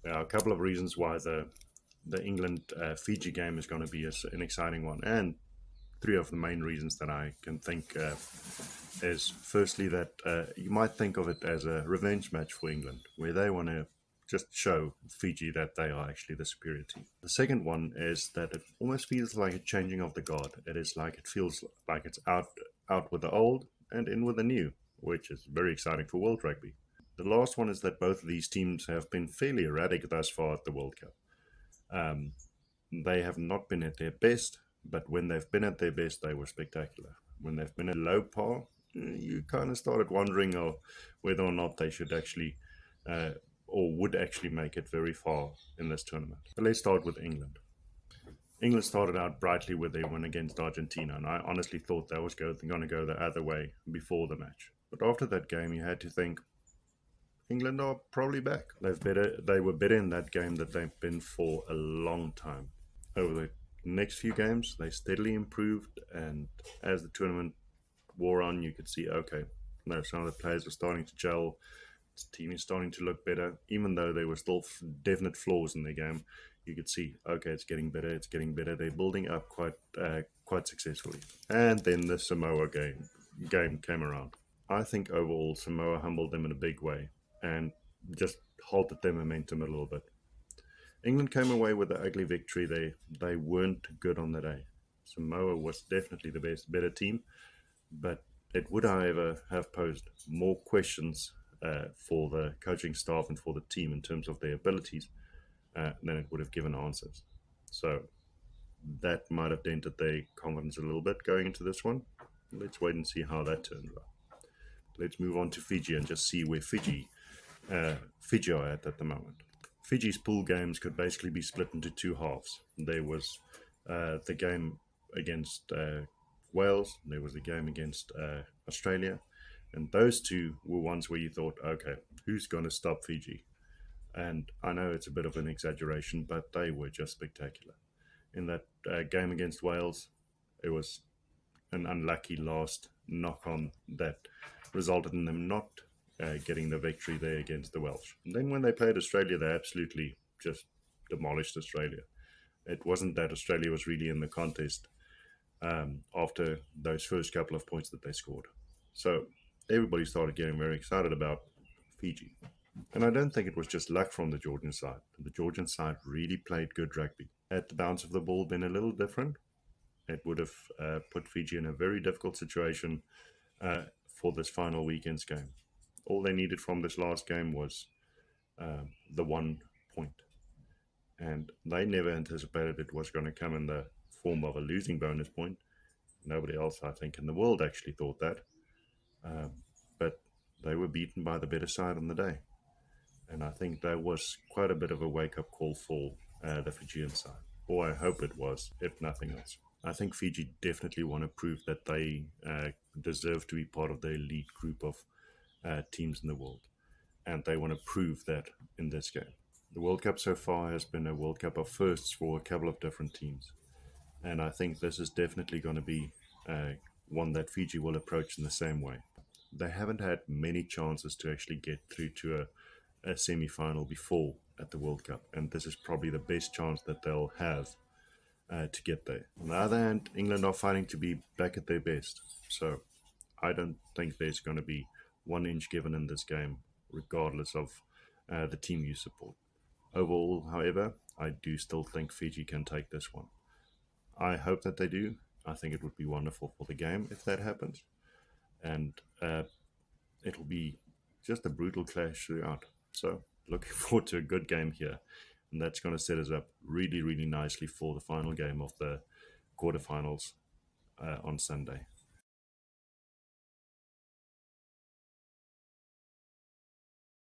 There are a couple of reasons why the England Fiji game is going to be an exciting one, and three of the main reasons that I can think is firstly that you might think of it as a revenge match for England, where they want to just show Fiji that they are actually the superior team. The second one is that it almost feels like a changing of the guard. It feels like it's out with the old and in with the new, which is very exciting for World Rugby. The last one is that both of these teams have been fairly erratic thus far at the World Cup. Um, they have not been at their best, but when they've been at their best, they were spectacular. When they've been at low par, you kind of started wondering whether or not they should actually uh, or would actually make it very far in this tournament. But let's start with England. England started out brightly with their win against Argentina, and I honestly thought that was going to go the other way before the match. But after that game, you had to think England are probably back. They were better in that game than they've been for a long time. Over the next few games, they steadily improved, and as the tournament wore on, you could see, okay, no, some of the players are starting to gel. The team is starting to look better, even though there were still definite flaws in their game. You could see, okay, it's getting better. It's getting better. They're building up quite successfully. And then the Samoa game came around. I think overall Samoa humbled them in a big way and just halted their momentum a little bit. England came away with an ugly victory. They weren't good on the day. Samoa was definitely the better team, but it would, however, have posed more questions for the coaching staff and for the team in terms of their abilities than it would have given answers. So that might have dented their confidence a little bit going into this one. Let's wait and see how that turns out. Let's move on to Fiji and just see where Fiji are at the moment. Fiji's pool games could basically be split into two halves. There was the game against Wales, there was a game against Australia, and those two were ones where you thought, okay, who's going to stop Fiji? And I know it's a bit of an exaggeration, but they were just spectacular. In that game against Wales, it was an unlucky last knock on that resulted in them not getting the victory there against the Welsh. And then when they played Australia, they absolutely just demolished Australia. It wasn't that Australia was really in the contest after those first couple of points that they scored. So everybody started getting very excited about Fiji. And I don't think it was just luck from the Georgian side. The Georgian side really played good rugby. Had the bounce of the ball been a little different, it would have put Fiji in a very difficult situation for this final weekend's game. All they needed from this last game was the 1 point. And they never anticipated it was going to come in the form of a losing bonus point. Nobody else, I think, in the world actually thought that. But they were beaten by the better side on the day. And I think that was quite a bit of a wake-up call for the Fijian side. Or I hope it was, if nothing else. I think Fiji definitely want to prove that they deserve to be part of the elite group of teams in the world. And they want to prove that in this game. The World Cup so far has been a World Cup of firsts for a couple of different teams. And I think this is definitely going to be one that Fiji will approach in the same way. They haven't had many chances to actually get through to a semi-final before at the World Cup. And this is probably the best chance that they'll have to get there. On the other hand, England are fighting to be back at their best. So I don't think there's going to be 1 inch given in this game, regardless of the team you support. Overall, however, I do still think Fiji can take this one. I hope that they do. I think it would be wonderful for the game if that happens. And it'll be just a brutal clash throughout. So looking forward to a good game here. And that's going to set us up really, really nicely for the final game of the quarterfinals on Sunday.